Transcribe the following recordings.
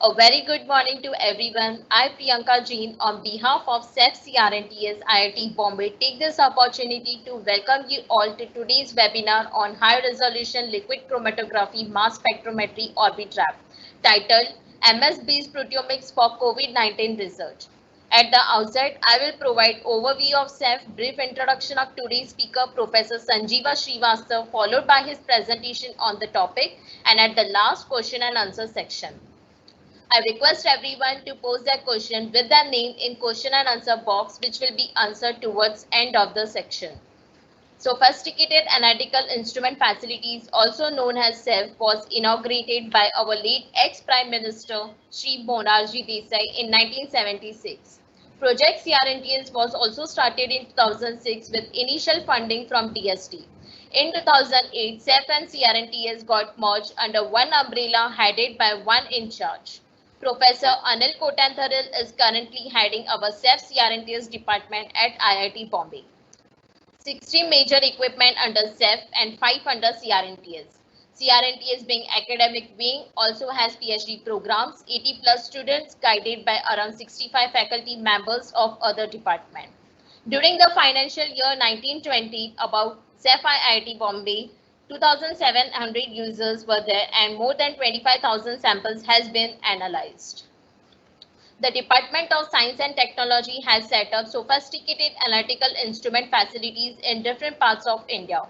A very good morning to everyone. I, Priyanka Jain, on behalf of CEF CRNTS IIT Bombay, take this opportunity to welcome you all to today's webinar on high resolution liquid chromatography mass spectrometry Orbitrap, titled MS-based proteomics for COVID-19 research. At the outset, I will provide overview of CEF, brief introduction of today's speaker, Professor Sanjeeva Srivastav, followed by his presentation on the topic, and at the last question and answer section. I request everyone to post their question with their name in question and answer box, which will be answered towards end of the section. Sophisticated Analytical Instrument Facilities, also known as SEF, was inaugurated by our late ex-Prime Minister Shri Morarji Desai in 1976. Project CRNTS was also started in 2006 with initial funding from DST. In 2008, SEF and CRNTS got merged under one umbrella headed by one in charge. Professor Anil Kotantharil is currently heading our SEF CRNTS department at IIT Bombay. 60 major equipment under SEF and 5 under CRNTS. CRNTS being academic wing also has PhD programs, 80 plus students guided by around 65 faculty members of other departments. During the financial year 1920, about SEF IIT Bombay, 2,700 users were there and more than 25,000 samples has been analyzed. The Department of Science and Technology has set up sophisticated analytical instrument facilities in different parts of India.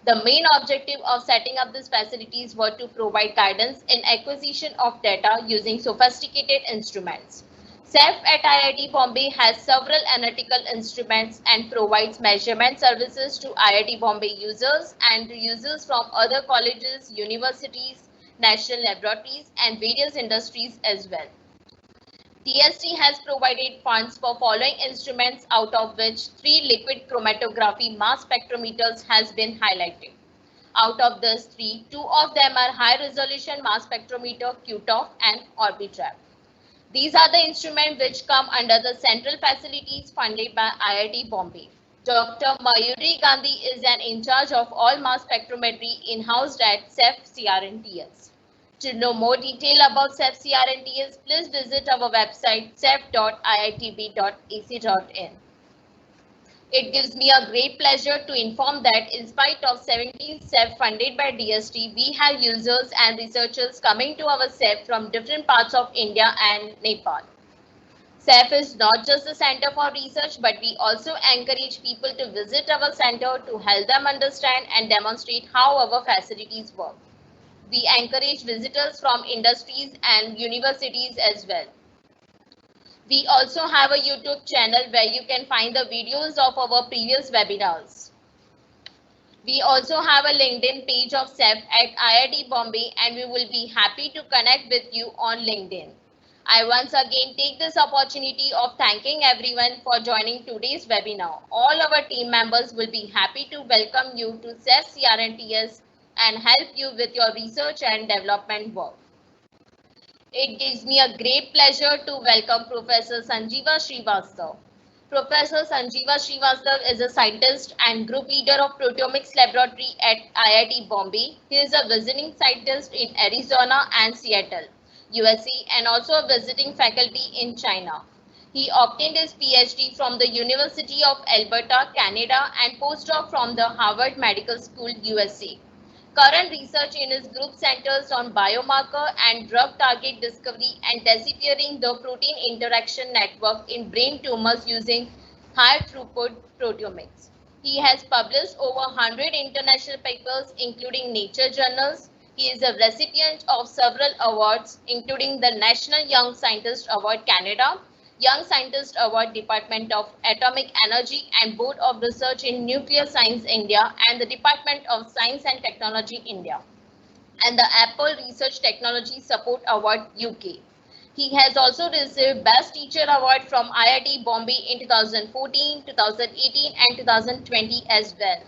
The main objective of setting up these facilities were to provide guidance in acquisition of data using sophisticated instruments. SEF at IIT Bombay has several analytical instruments and provides measurement services to IIT Bombay users and to users from other colleges, universities, national laboratories, and various industries as well. DST has provided funds for following instruments, out of which 3 liquid chromatography mass spectrometers has been highlighted. Out of these 3, 2 of them are high resolution mass spectrometer QTOF and Orbitrap. These are the instruments which come under the central facilities funded by IIT Bombay. Dr. Mayuri Gandhi is in charge of all mass spectrometry in-house at CEF CRNTS. To know more detail about CEF CRNTS, please visit our website cef.iitb.ac.in. It gives me a great pleasure to inform that in spite of 17 CEF funded by DST, we have users and researchers coming to our CEF from different parts of India and Nepal. CEF is not just a center for research, but we also encourage people to visit our center to help them understand and demonstrate how our facilities work. We encourage visitors from industries and universities as well. We also have a YouTube channel where you can find the videos of our previous webinars. We also have a LinkedIn page of CEF at IIT Bombay, and we will be happy to connect with you on LinkedIn. I once again take this opportunity of thanking everyone for joining today's webinar. All our team members will be happy to welcome you to CEF CRNTS and help you with your research and development work. It gives me a great pleasure to welcome Professor Sanjeeva Srivastav. Professor Sanjeeva Srivastav is a scientist and group leader of Proteomics Laboratory at IIT Bombay. He is a visiting scientist in Arizona and Seattle, USA, and also a visiting faculty in China. He obtained his PhD from the University of Alberta, Canada, and postdoc from the Harvard Medical School, USA. Current research in his group centers on biomarker and drug target discovery and deciphering the protein interaction network in brain tumors using high throughput proteomics. He has published over 100 international papers, including Nature journals. He is a recipient of several awards, including the National Young Scientist Award Canada, Young Scientist Award Department of Atomic Energy and Board of Research in Nuclear Science India and the Department of Science and Technology India, and the Apple Research Technology Support Award UK. He has also received Best Teacher Award from IIT Bombay in 2014, 2018 and 2020 as well.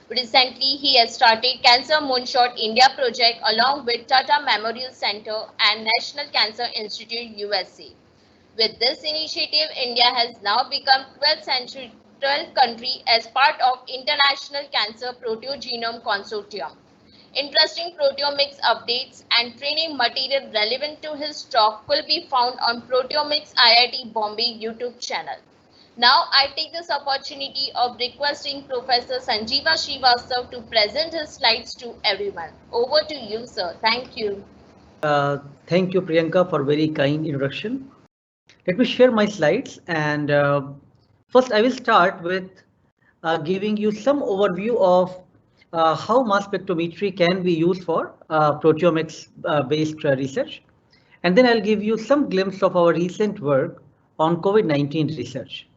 Recently, he has started Cancer Moonshot India project along with Tata Memorial Center and National Cancer Institute USA. With this initiative, India has now become 12th country as part of International Cancer Proteogenome Consortium. Interesting proteomics updates and training material relevant to his talk will be found on Proteomics IIT Bombay YouTube channel. Now I take this opportunity of requesting Professor Sanjeeva Srivastav to present his slides to everyone. Over to you, sir. Thank you. Thank you, Priyanka, for very kind introduction. Let me share my slides, and first I will start with giving you some overview of how mass spectrometry can be used for proteomics based research. And then I'll give you some glimpse of our recent work on COVID-19 research.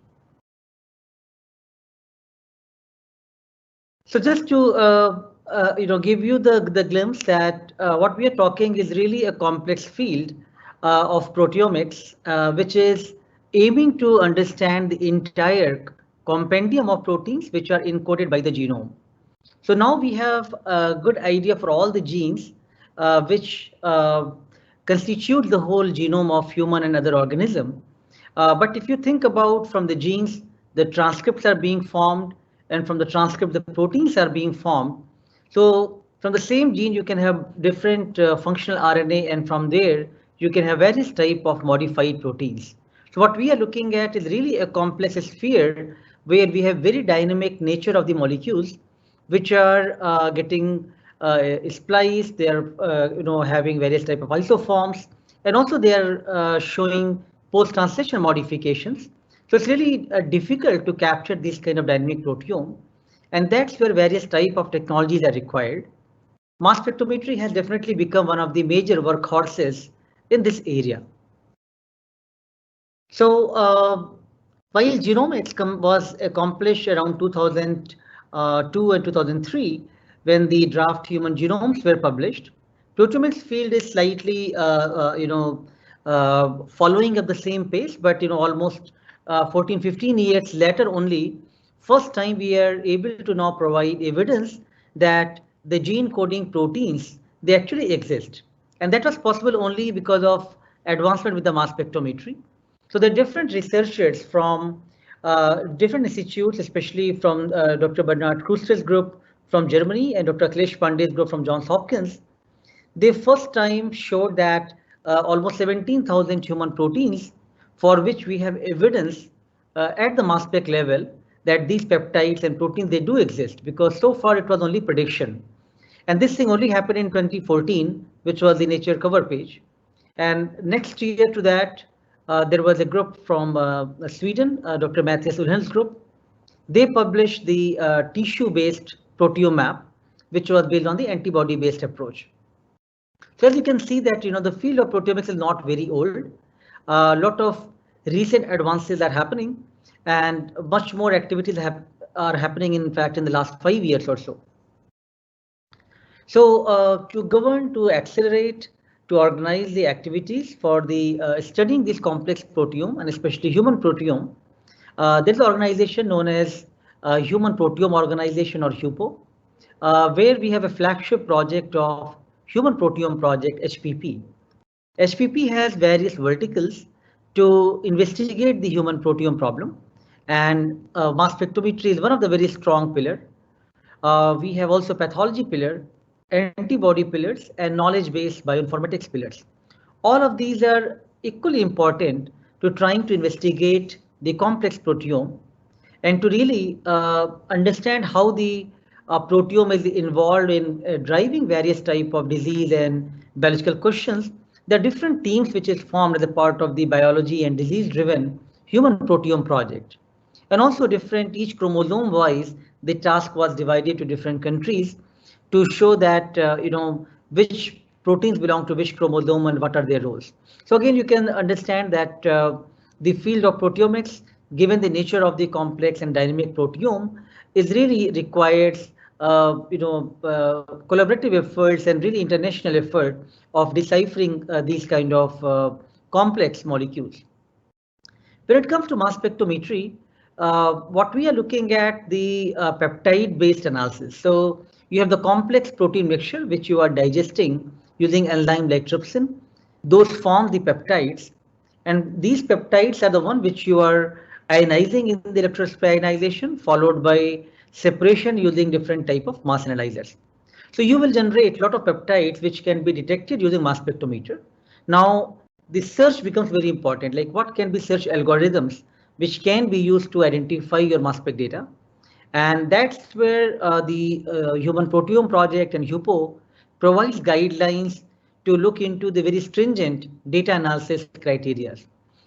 So just to give you the glimpse that what we are talking is really a complex field of proteomics, which is aiming to understand the entire compendium of proteins which are encoded by the genome. So now we have a good idea for all the genes which constitute the whole genome of human and other organism. But if you think about from the genes, the transcripts are being formed, and from the transcript, the proteins are being formed. So from the same gene, you can have different functional RNA, and from there, you can have various type of modified proteins. So what we are looking at is really a complex sphere where we have very dynamic nature of the molecules, which are getting spliced. They are having various type of isoforms, and also they are showing post-translational modifications. So it's really difficult to capture this kind of dynamic proteome, and that's where various type of technologies are required. Mass spectrometry has definitely become one of the major workhorses in this area. So while genomics was accomplished around 2002 and 2003, when the draft human genomes were published, proteomics field is slightly following at the same pace, but almost 14-15 years later only, first time we are able to now provide evidence that the gene coding proteins, they actually exist. And that was possible only because of advancement with the mass spectrometry. So the different researchers from different institutes, especially from Dr. Bernhard Kruster's group from Germany and Dr. Akhilesh Pandey's group from Johns Hopkins, they first time showed that almost 17,000 human proteins for which we have evidence at the mass spec level that these peptides and proteins, they do exist, because so far it was only prediction. And this thing only happened in 2014, which was the Nature cover page. And next year to that, there was a group from Sweden, Dr. Matthias Ullhen's group. They published the tissue-based proteome map, which was based on the antibody-based approach. So as you can see that the field of proteomics is not very old. A lot of recent advances are happening, and much more activities are happening, in fact, in the last 5 years or so. So to govern, to accelerate, to organize the activities for the studying this complex proteome, and especially human proteome, there's an organization known as Human Proteome Organization, or HUPO, where we have a flagship project of Human Proteome Project, HPP. HPP has various verticals to investigate the human proteome problem, and mass spectrometry is one of the very strong pillars. We have also pathology pillar, antibody pillars, and knowledge-based bioinformatics pillars. All of these are equally important to trying to investigate the complex proteome and to really understand how the proteome is involved in driving various type of disease and biological questions. There are different teams which is formed as a part of the biology and disease-driven human proteome project. And also different, each chromosome wise, the task was divided to different countries to show that, which proteins belong to which chromosome and what are their roles. So again, you can understand that the field of proteomics, given the nature of the complex and dynamic proteome, is really requires collaborative efforts and really international effort of deciphering these kind of complex molecules. When it comes to mass spectrometry, what we are looking at the peptide-based analysis. So you have the complex protein mixture which you are digesting using enzyme like trypsin. Those form the peptides, and these peptides are the one which you are ionizing in the electrospray ionization, followed by separation using different type of mass analyzers. So you will generate a lot of peptides which can be detected using mass spectrometer. Now, the search becomes very important. Like what can be search algorithms which can be used to identify your mass spec data? And that's where the Human Proteome Project and HUPO provides guidelines to look into the very stringent data analysis criteria.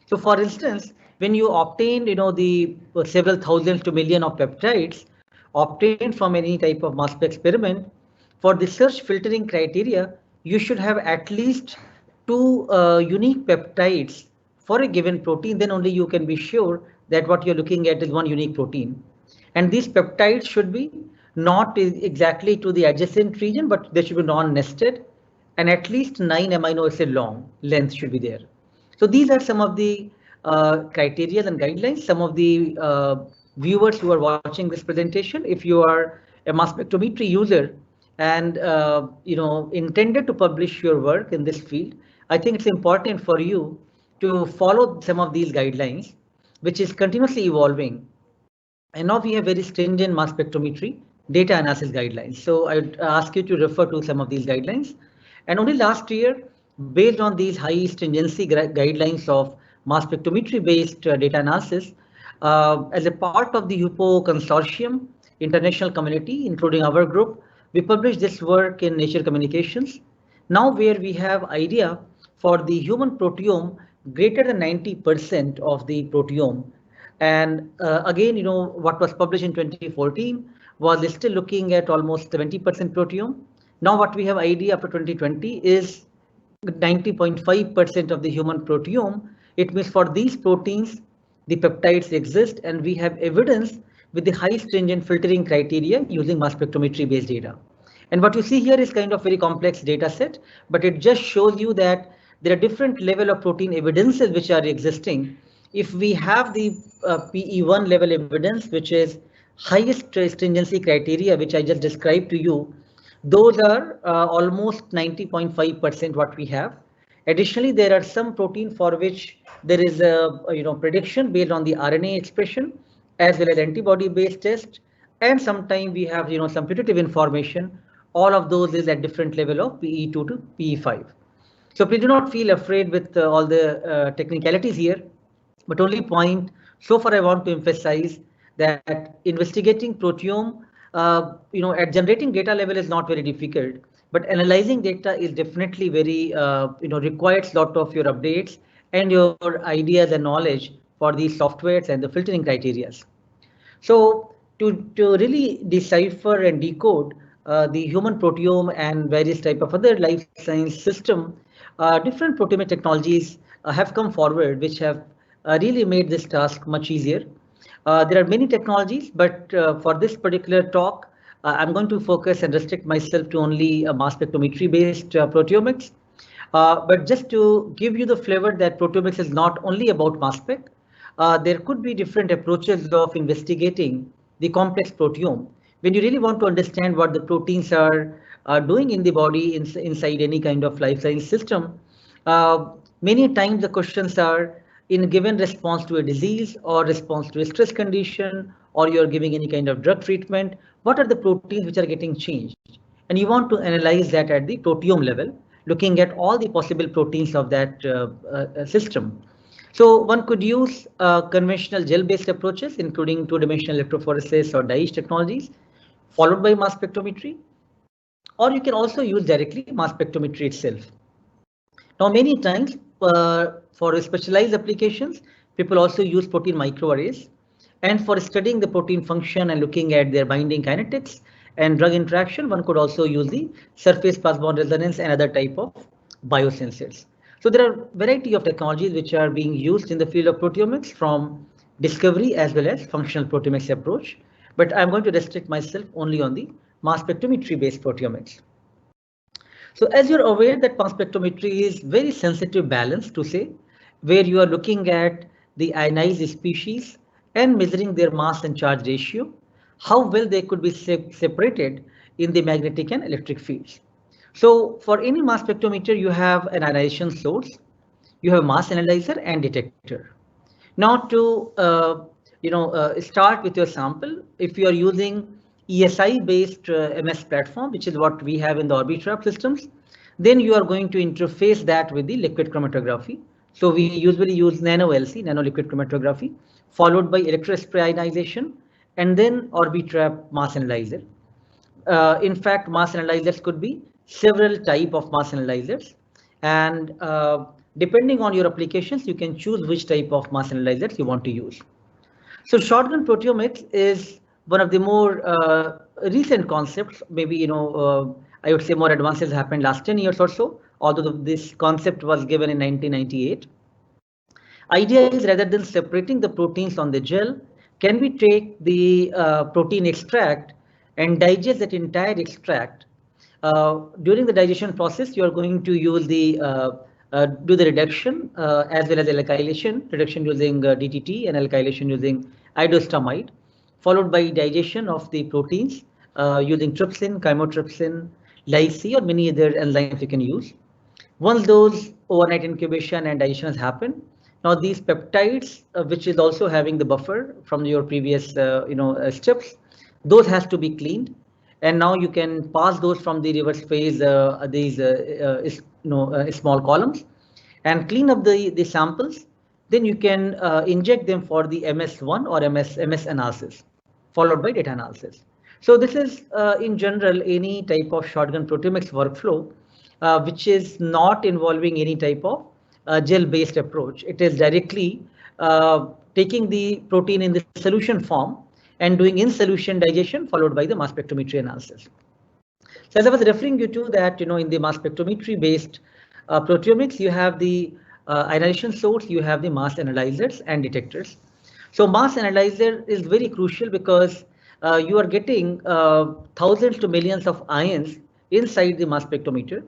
So for instance, when you obtain, the several thousands to million of peptides obtained from any type of mass spec experiment, for the search filtering criteria, you should have at least two unique peptides for a given protein, then only you can be sure that what you're looking at is one unique protein. And these peptides should be not exactly to the adjacent region, but they should be non-nested, and at least 9 amino acid long length should be there. So these are some of the criteria and guidelines. Some of the viewers who are watching this presentation, if you are a mass spectrometry user and intended to publish your work in this field, I think it's important for you to follow some of these guidelines, which is continuously evolving. And now we have very stringent mass spectrometry data analysis guidelines. So I would ask you to refer to some of these guidelines. And only last year, based on these high stringency guidelines of mass spectrometry based data analysis, as a part of the HUPO consortium, international community, including our group, we published this work in Nature Communications. Now where we have idea for the human proteome greater than 90% of the proteome. And again, what was published in 2014 was still looking at almost 70% proteome. Now what we have idea after 2020 is 90.5% of the human proteome. It means for these proteins, the peptides exist, and we have evidence with the high stringent filtering criteria using mass spectrometry based data. And what you see here is kind of very complex data set, but it just shows you that there are different level of protein evidences which are existing. If we have the PE1 level evidence, which is highest stringency criteria, which I just described to you, those are almost 90.5% what we have. Additionally, there are some protein for which there is a prediction based on the RNA expression as well as antibody based test, and sometimes we have some putative information. All of those is at different level of PE2 to PE5. So please do not feel afraid with all the technicalities here, but only point so far I want to emphasize that investigating proteome, at generating data level is not very difficult, but analyzing data is definitely very, requires a lot of your updates and your ideas and knowledge for these softwares and the filtering criteria. So to really decipher and decode the human proteome and various type of other life science system, different proteomic technologies have come forward, which have really made this task much easier. There are many technologies, but for this particular talk, I'm going to focus and restrict myself to only mass spectrometry based proteomics. But just to give you the flavor that proteomics is not only about mass spec, there could be different approaches of investigating the complex proteome. When you really want to understand what the proteins are doing in the body inside any kind of life science system, many times the questions are in given response to a disease or response to a stress condition, or you're giving any kind of drug treatment, what are the proteins which are getting changed? And you want to analyze that at the proteome level, looking at all the possible proteins of that system. So one could use conventional gel-based approaches, including two-dimensional electrophoresis or dye technologies, followed by mass spectrometry, or you can also use directly mass spectrometry itself. Now, many times for specialized applications, people also use protein microarrays. And for studying the protein function and looking at their binding kinetics and drug interaction, one could also use the surface plasmon resonance and other type of biosensors. So there are a variety of technologies which are being used in the field of proteomics, from discovery as well as functional proteomics approach. But I'm going to restrict myself only on the mass spectrometry based proteomics. So as you're aware that mass spectrometry is very sensitive balance to say, where you are looking at the ionized species and measuring their mass and charge ratio, how well they could be separated in the magnetic and electric fields. So for any mass spectrometer, you have an ionization source, you have mass analyzer and detector. Now to start with your sample, if you are using ESI based MS platform, which is what we have in the Orbitrap systems. Then you are going to interface that with the liquid chromatography. So we usually use nano LC, nano liquid chromatography, followed by electrospray ionization, and then Orbitrap mass analyzer. In fact, mass analyzers could be several type of mass analyzers, and depending on your applications, you can choose which type of mass analyzers you want to use. So shotgun proteomics is one of the more recent concepts. Maybe I would say more advances happened last 10 years or so. Although this concept was given in 1998. Idea is rather than separating the proteins on the gel, can we take the protein extract and digest that entire extract? During the digestion process, you are going to use the do the reduction as well as alkylation, reduction using DTT and alkylation using idostamide, followed by digestion of the proteins using trypsin, chymotrypsin, lyse, or many other enzymes you can use. Once those overnight incubation and digestion has happened, now these peptides, which is also having the buffer from your previous steps, those has to be cleaned, and now you can pass those from the reverse phase these small columns and clean up the samples. Then you can inject them for the MS1 or MS analysis, followed by data analysis. So this is in general any type of shotgun proteomics workflow which is not involving any type of gel-based approach. It is directly taking the protein in the solution form and doing in solution digestion followed by the mass spectrometry analysis. So as I was referring you to that, in the mass spectrometry based proteomics, you have the ionization source, you have the mass analyzers and detectors. So mass analyzer is very crucial because you are getting thousands to millions of ions inside the mass spectrometer,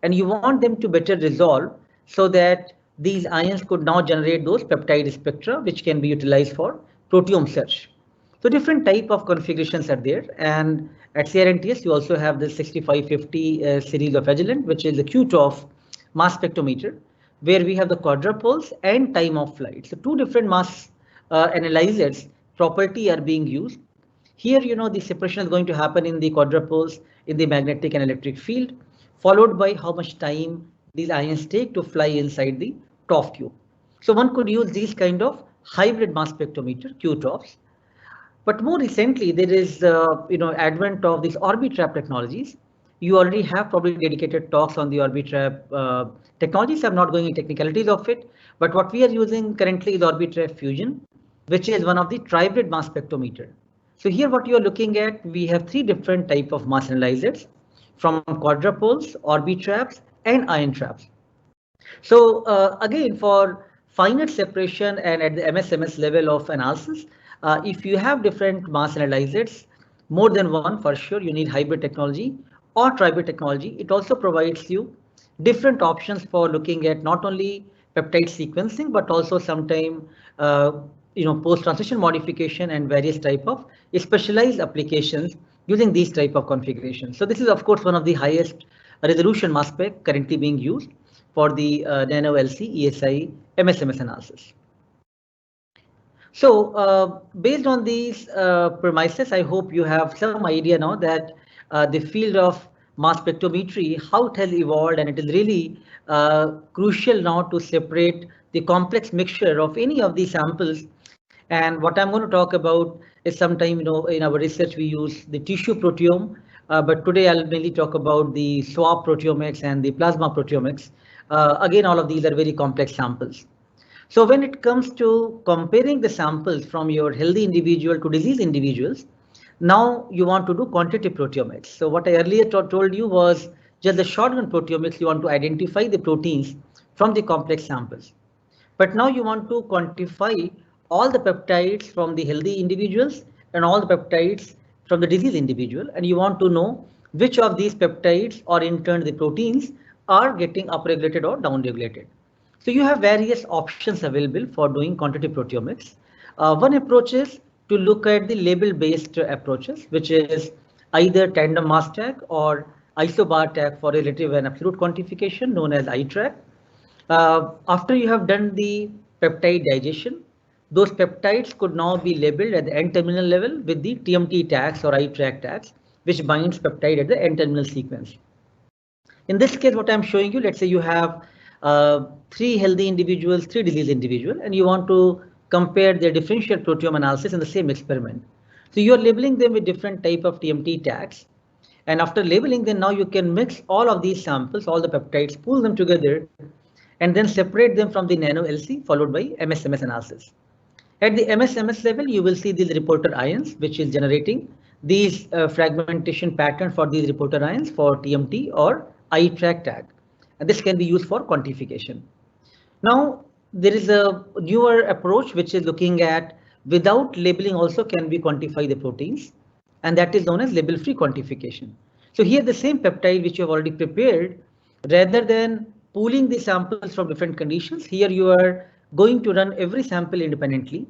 and you want them to better resolve so that these ions could now generate those peptide spectra, which can be utilized for proteome search. So different type of configurations are there, and at CRNTS you also have the 6550 series of Agilent, which is the QTOF mass spectrometer, where we have the quadrupoles and time of flight. So two different mass analyzers property are being used. Here, the separation is going to happen in the quadrupoles in the magnetic and electric field, followed by how much time these ions take to fly inside the TOF tube. So one could use these kind of hybrid mass spectrometer, QTOFs. But more recently, there is advent of these Orbitrap technologies. You already have probably dedicated talks on the Orbitrap technologies. I'm not going into technicalities of it, but what we are using currently is Orbitrap Fusion, which is one of the tribrid mass spectrometer. So here what you are looking at, we have three different type of mass analyzers from quadrupoles, Orbitraps, and ion traps. So again, for finite separation and at the MSMS level of analysis, if you have different mass analyzers, more than one for sure, you need hybrid technology or tribrid technology. It also provides you different options for looking at not only peptide sequencing, but also sometime post-transition modification and various type of specialized applications using these type of configurations. So this is of course one of the highest resolution mass spec currently being used for the nano LC, ESI, MSMS analysis. So based on these premises, I hope you have some idea now that the field of mass spectrometry, how it has evolved, and it is really crucial now to separate the complex mixture of any of these samples. And what I'm going to talk about is sometime, in our research we use the tissue proteome, but today I'll mainly talk about the swab proteomics and the plasma proteomics. Again, all of these are very complex samples. So when it comes to comparing the samples from your healthy individual to disease individuals, now you want to do quantitative proteomics. So what I earlier told you was just the shotgun proteomics, you want to identify the proteins from the complex samples. But now you want to quantify all the peptides from the healthy individuals and all the peptides from the disease individual, and you want to know which of these peptides or in turn the proteins are getting upregulated or downregulated. So you have various options available for doing quantitative proteomics. One approach is to look at the label-based approaches, which is either tandem mass tag or isobar tag for relative and absolute quantification, known as iTrag. After you have done the peptide digestion, those peptides could now be labeled at the N-terminal level with the TMT tags or I-track tags, which binds peptide at the N-terminal sequence. In this case, what I'm showing you, let's say you have 3 healthy individuals, 3 diseased individuals, and you want to compare their differential proteome analysis in the same experiment. So you're labeling them with different type of TMT tags. And after labeling them, now you can mix all of these samples, all the peptides, pull them together, and then separate them from the nano LC followed by MSMS analysis. At the MSMS level, you will see these reporter ions, which is generating these fragmentation pattern for these reporter ions for TMT or I-track tag. And this can be used for quantification. Now, there is a newer approach which is looking at without labeling also can we quantify the proteins, and that is known as label-free quantification. So here the same peptide which you have already prepared, rather than pooling the samples from different conditions, here you are going to run every sample independently,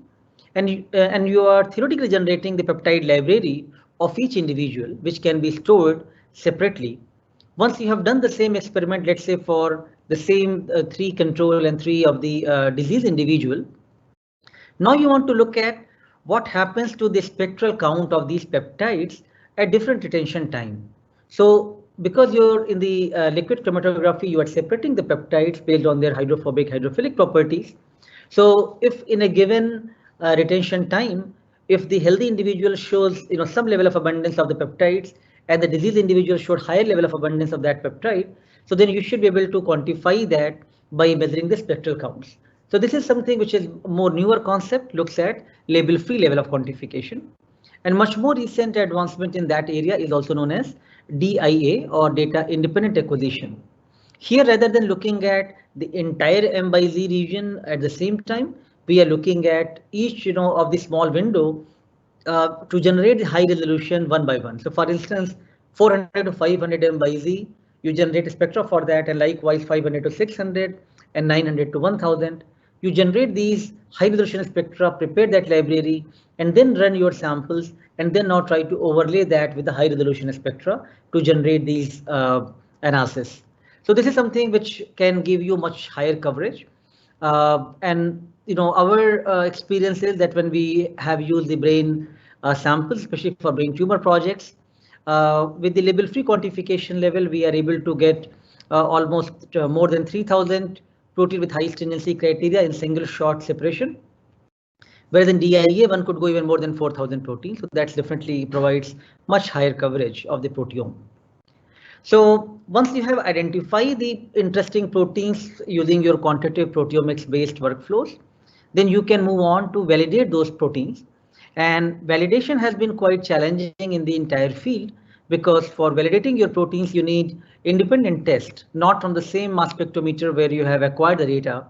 and you are theoretically generating the peptide library of each individual, which can be stored separately. Once you have done the same experiment, let's say for the same 3 control and 3 of the disease individual, now you want to look at what happens to the spectral count of these peptides at different retention time. So because you're in the liquid chromatography, you are separating the peptides based on their hydrophobic, hydrophilic properties. So if in a given retention time, if the healthy individual shows some level of abundance of the peptides and the disease individual showed higher level of abundance of that peptide, so then you should be able to quantify that by measuring the spectral counts. So this is something which is more newer concept, looks at label-free level of quantification. And much more recent advancement in that area is also known as DIA or data independent acquisition. Here, rather than looking at the entire M by Z region at the same time, we are looking at each of the small window to generate high resolution one by one. So for instance, 400 to 500 M by Z, you generate a spectra for that, and likewise 500 to 600 and 900 to 1000. You generate these high resolution spectra, prepare that library, and then run your samples, and then now try to overlay that with the high resolution spectra to generate these analysis. So this is something which can give you much higher coverage. And our experience is that when we have used the brain samples, especially for brain tumor projects, with the label-free quantification level, we are able to get almost more than 3,000 protein with high stringency criteria in single shot separation. Whereas in DIA, one could go even more than 4,000 proteins. So that definitely provides much higher coverage of the proteome. So once you have identified the interesting proteins using your quantitative proteomics based workflows, then you can move on to validate those proteins. And validation has been quite challenging in the entire field, because for validating your proteins, you need independent tests, not from the same mass spectrometer where you have acquired the data.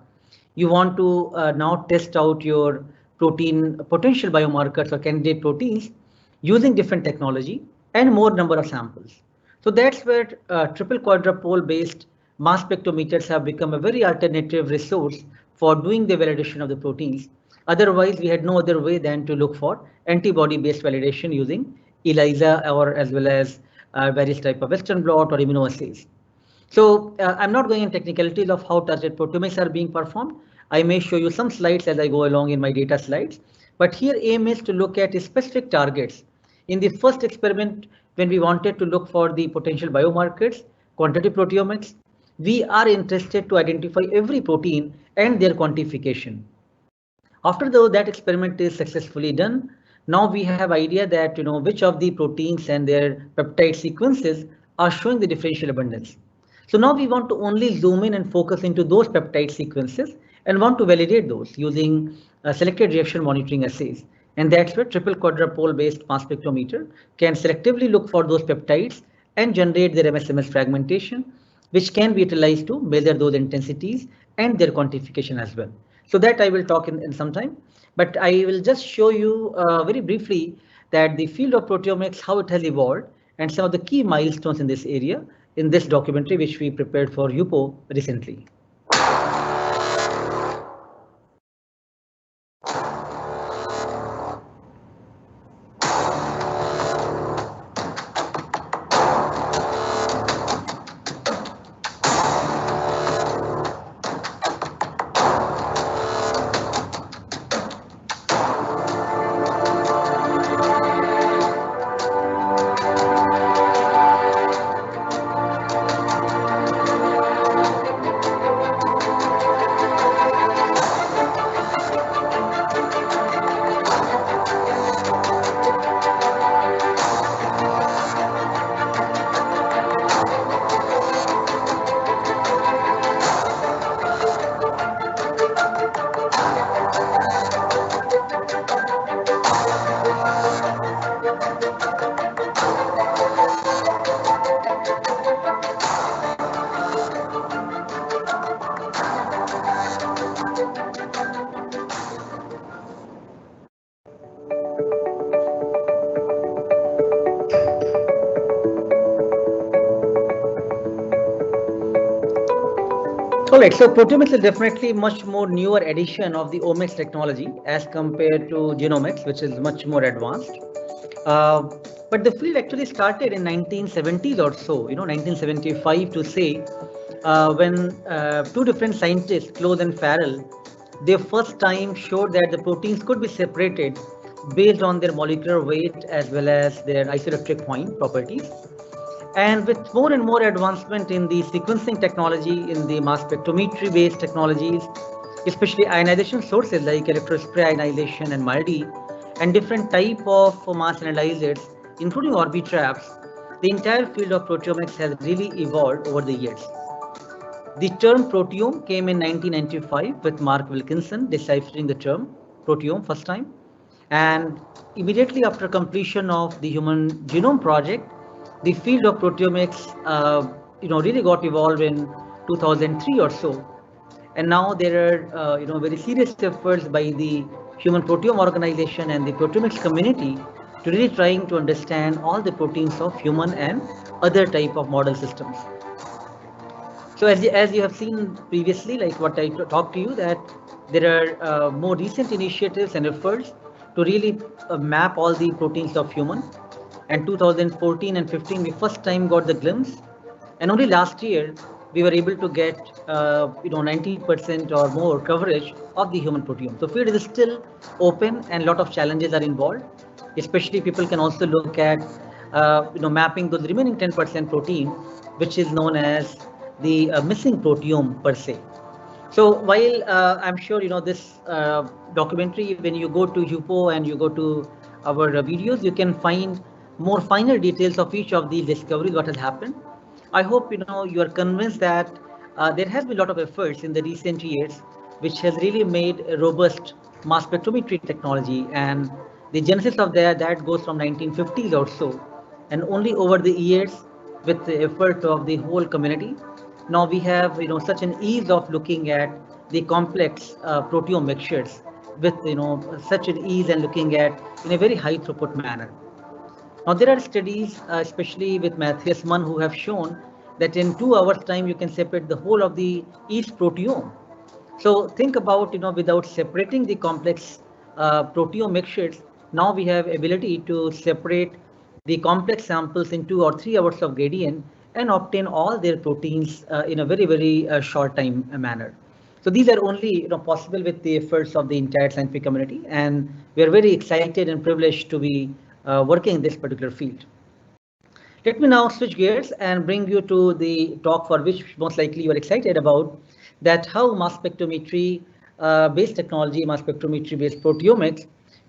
You want to now test out your protein potential biomarkers or candidate proteins using different technology and more number of samples. So that's where triple quadrupole based mass spectrometers have become a very alternative resource for doing the validation of the proteins. Otherwise, we had no other way than to look for antibody based validation using ELISA or as well as various type of Western blot or immunoassays. So I'm not going in technicalities of how targeted proteomics are being performed. I may show you some slides as I go along in my data slides, but here aim is to look at specific targets. In the first experiment, when we wanted to look for the potential biomarkers, quantitative proteomics, we are interested to identify every protein and their quantification. After that experiment is successfully done, now we have idea that which of the proteins and their peptide sequences are showing the differential abundance. So now we want to only zoom in and focus into those peptide sequences and want to validate those using selected reaction monitoring assays. And that's where triple quadrupole based mass spectrometer can selectively look for those peptides and generate their MSMS fragmentation, which can be utilized to measure those intensities and their quantification as well. So that I will talk in some time, but I will just show you very briefly that the field of proteomics, how it has evolved, and some of the key milestones in this area in this documentary which we prepared for HUPO recently. All right, so proteomics is definitely much more newer addition of the omics technology as compared to genomics, which is much more advanced. Uh, but the field actually started in 1970s or so, 1975 to say, when two different scientists, Close and Farrell, they first time showed that the proteins could be separated based on their molecular weight as well as their isoelectric point properties. And with more and more advancement in the sequencing technology, in the mass spectrometry based technologies, especially ionization sources like electrospray ionization and MALDI, and different type of mass analyzers, including Orbitraps, the entire field of proteomics has really evolved over the years. The term proteome came in 1995 with Mark Wilkinson deciphering the term proteome first time. And immediately after completion of the Human Genome Project, the field of proteomics, really got evolved in 2003 or so. And now there are, very serious efforts by the Human Proteome Organization and the proteomics community to really trying to understand all the proteins of human and other type of model systems. So as you have seen previously, like what I talked to you, that there are more recent initiatives and efforts to really map all the proteins of human. And 2014 and 15, we first time got the glimpse. And only last year, we were able to get 90% or more coverage of the human proteome. So field is still open and a lot of challenges are involved. Especially people can also look at mapping those remaining 10% protein, which is known as the missing proteome per se. So while I'm sure this documentary, when you go to HUPO and you go to our videos, you can find more finer details of each of these discoveries, what has happened. I hope you are convinced that there has been a lot of efforts in the recent years, which has really made a robust mass spectrometry technology, and the genesis of that goes from 1950s or so, and only over the years, with the effort of the whole community, now we have such an ease of looking at the complex proteome mixtures with such an ease and looking at in a very high throughput manner. Now there are studies, especially with Matthias Mann, who have shown that in 2 hours time you can separate the whole of the yeast proteome. So think about without separating the complex proteome mixtures, now we have ability to separate the complex samples in 2 or 3 hours of gradient and obtain all their proteins in a very short time manner. So these are only possible with the efforts of the entire scientific community, and we are very excited and privileged to be working in this particular field. Let me now switch gears and bring you to the talk for which most likely you are excited about, that how mass spectrometry based technology, mass spectrometry based proteomics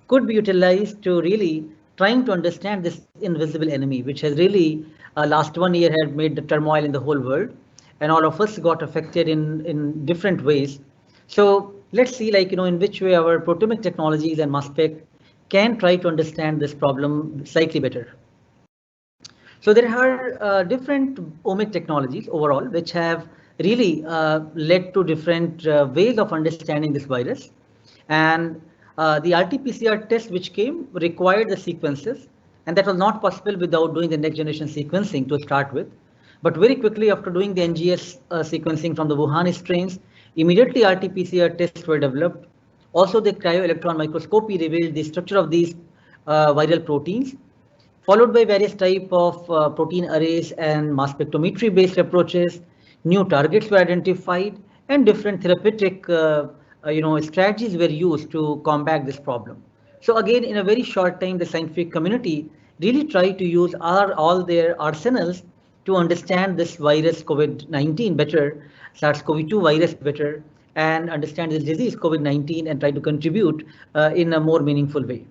could be utilized to really trying to understand this invisible enemy, which has really last 1 year had made the turmoil in the whole world, and all of us got affected in different ways. So let's see, in which way our proteomic technologies and mass spec can try to understand this problem slightly better. So there are different omic technologies overall, which have really led to different ways of understanding this virus. And the RT-PCR test which came required the sequences, and that was not possible without doing the next generation sequencing to start with. But very quickly after doing the NGS sequencing from the Wuhan strains, immediately RT-PCR tests were developed. Also, the cryo-electron microscopy revealed the structure of these viral proteins, followed by various type of protein arrays and mass spectrometry based approaches. New targets were identified and different therapeutic strategies were used to combat this problem. So again, in a very short time, the scientific community really tried to use all their arsenals to understand this virus COVID-19 better, SARS-CoV-2 virus better, and understand this disease COVID-19 and try to contribute in a more meaningful way.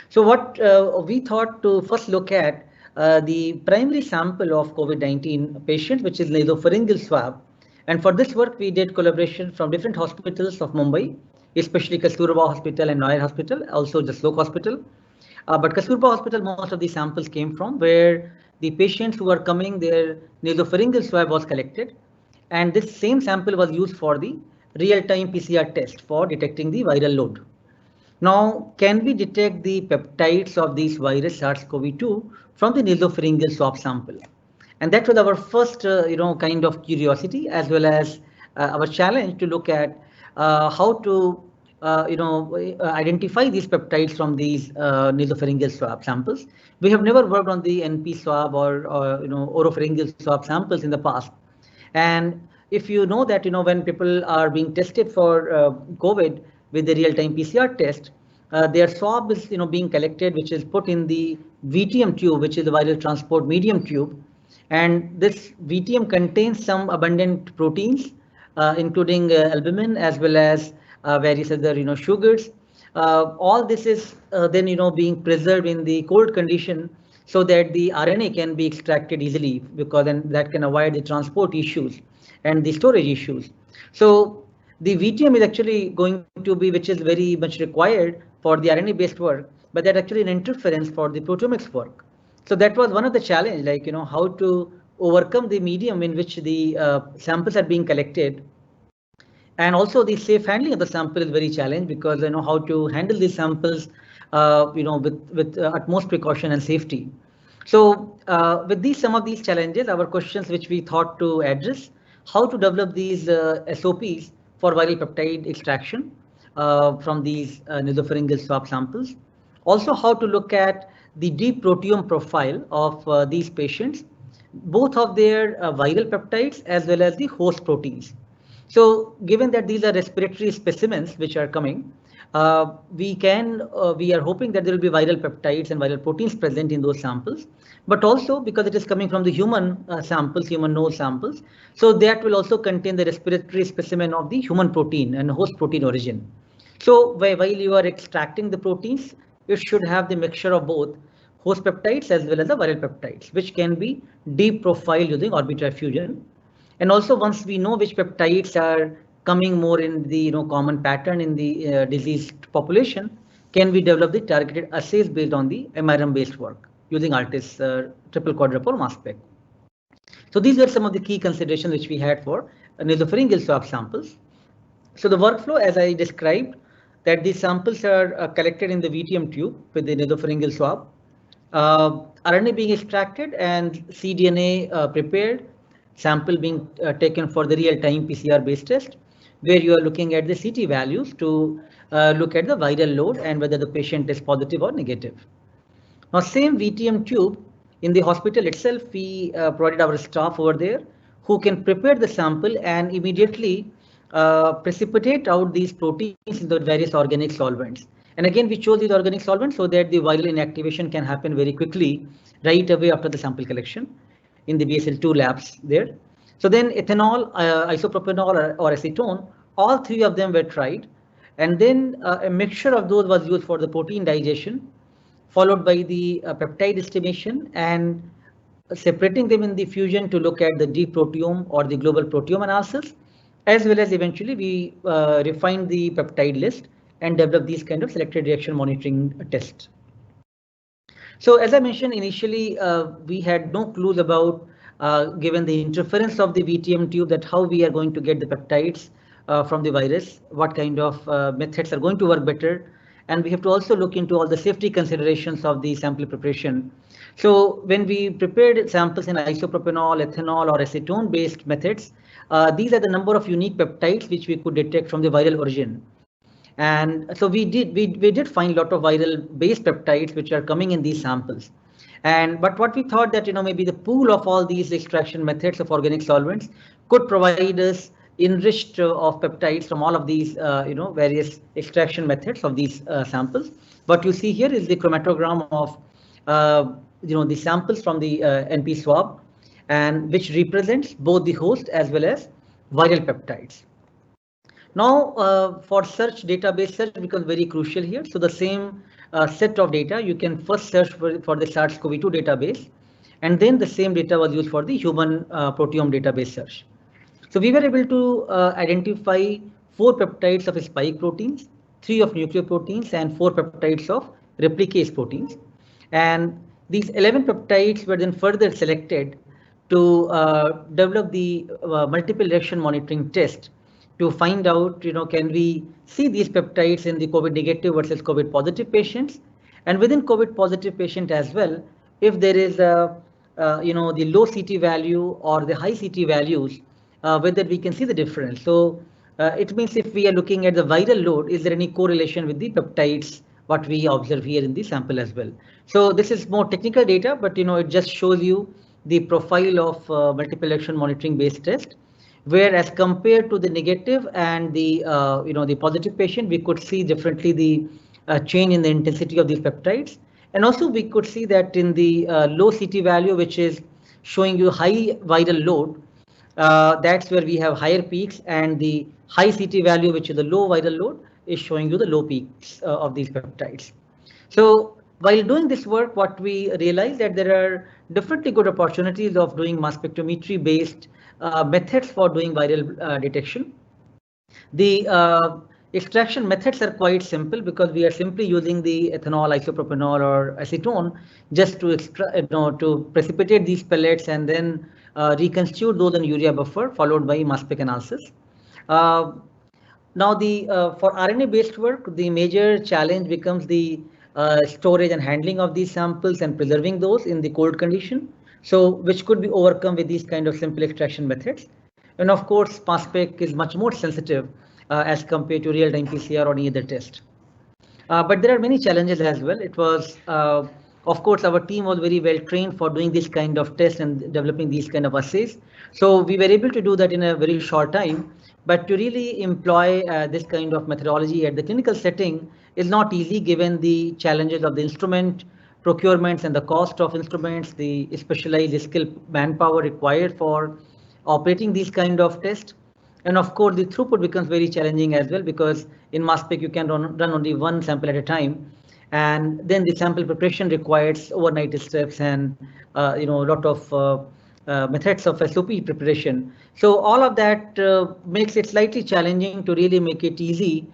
So what we thought to first look at the primary sample of COVID-19 patient, which is nasopharyngeal swab. And for this work, we did collaboration from different hospitals of Mumbai, especially Kasturba Hospital and Noir Hospital, also Jaslok Hospital. But Kasturba Hospital, most of the samples came from, where the patients who were coming, their nasopharyngeal swab was collected. And this same sample was used for the real-time PCR test for detecting the viral load. Now, can we detect the peptides of these virus SARS-CoV-2 from the nasopharyngeal swab sample? And that was our first, kind of curiosity, as well as our challenge to look at how to identify these peptides from these nasopharyngeal swab samples. We have never worked on the NP swab or oropharyngeal swab samples in the past. And if you know that when people are being tested for COVID with the real-time PCR test, their swab is being collected, which is put in the VTM tube, which is the viral transport medium tube, and this VTM contains some abundant proteins, including albumin as well as various other sugars. All this is then being preserved in the cold condition so that the RNA can be extracted easily, because then that can avoid the transport issues and the storage issues. So the VTM is actually going to be, which is very much required for the RNA based work, but that actually an interference for the proteomics work. So that was one of the challenge, like how to overcome the medium in which the samples are being collected. And also the safe handling of the sample is very challenged, because how to handle these samples with utmost precaution and safety. So with these some of these challenges, our questions which we thought to address, how to develop these SOPs for viral peptide extraction from these nasopharyngeal swab samples. Also, how to look at the deep proteome profile of these patients, both of their viral peptides as well as the host proteins. So given that these are respiratory specimens which are coming, we are hoping that there will be viral peptides and viral proteins present in those samples, but also because it is coming from the human samples, human nose samples, so that will also contain the respiratory specimen of the human protein and host protein origin. So while you are extracting the proteins, it should have the mixture of both host peptides as well as the viral peptides, which can be deep profiled using orbital fusion. And also, once we know which peptides are coming more in the common pattern in the diseased population, can we develop the targeted assays based on the MRM based work using ARTIS triple quadrupole mass spec. So these were some of the key considerations which we had for nasopharyngeal swab samples. So the workflow, as I described, that these samples are collected in the VTM tube with the nasopharyngeal swab, RNA being extracted and cDNA prepared, sample being taken for the real-time PCR based test, where you are looking at the CT values to look at the viral load and whether the patient is positive or negative. Now, same VTM tube in the hospital itself, we provided our staff over there who can prepare the sample and immediately precipitate out these proteins in the various organic solvents. And again, we chose these organic solvents so that the viral inactivation can happen very quickly right away after the sample collection in the BSL-2 labs there. So then ethanol, isopropanol or acetone, all three of them were tried. And then a mixture of those was used for the protein digestion, followed by the peptide estimation and separating them in the fusion to look at the deep proteome or the global proteome analysis, as well as eventually we refined the peptide list and developed these kind of selected reaction monitoring tests. So as I mentioned initially, we had no clues about, given the interference of the VTM tube, that how we are going to get the peptides from the virus, what kind of methods are going to work better. And we have to also look into all the safety considerations of the sample preparation. So when we prepared samples in isopropanol, ethanol or acetone based methods, these are the number of unique peptides which we could detect from the viral origin. And so we did find a lot of viral based peptides which are coming in these samples. But what we thought that maybe the pool of all these extraction methods of organic solvents could provide us enriched of peptides from all of these various extraction methods of these samples. What you see here is the chromatogram of the samples from the NP swab, and which represents both the host as well as viral peptides. Now, for search, database search becomes very crucial here. So the same set of data, you can first search for the SARS-CoV-2 database, and then the same data was used for the human proteome database search. So we were able to identify 4 peptides of spike proteins, 3 of nucleoproteins, and 4 peptides of replicase proteins. And these 11 peptides were then further selected to develop the multiple reaction monitoring test to find out, can we see these peptides in the COVID negative versus COVID positive patients, and within COVID positive patient as well, if there is a, the low CT value or the high CT values, whether we can see the difference. So it means if we are looking at the viral load, is there any correlation with the peptides, what we observe here in the sample as well. So this is more technical data, but it just shows you the profile of multiple electron monitoring based test, where as compared to the negative and the the positive patient, we could see differently the change in the intensity of these peptides. And also we could see that in the low CT value, which is showing you high viral load, that's where we have higher peaks, and the high CT value, which is the low viral load, is showing you the low peaks of these peptides. So while doing this work, what we realized that there are definitely good opportunities of doing mass spectrometry based methods for doing viral detection. The extraction methods are quite simple because we are simply using the ethanol, isopropanol, or acetone just to to precipitate these pellets and then reconstitute those in urea buffer, followed by mass spec analysis. Now, for RNA-based work, the major challenge becomes the storage and handling of these samples and preserving those in the cold condition. So, which could be overcome with these kind of simple extraction methods. And of course, mass spec is much more sensitive as compared to real-time PCR or any other test. But there are many challenges as well. It was, of course, our team was very well trained for doing this kind of tests and developing these kind of assays. So we were able to do that in a very short time. But to really employ this kind of methodology at the clinical setting is not easy, given the challenges of the instrument procurements and the cost of instruments, the specialized skilled manpower required for operating these kind of tests. And of course, the throughput becomes very challenging as well, because in mass spec you can run only one sample at a time, and then the sample preparation requires overnight steps and a lot of methods of SOP preparation. So all of that makes it slightly challenging to really make it easy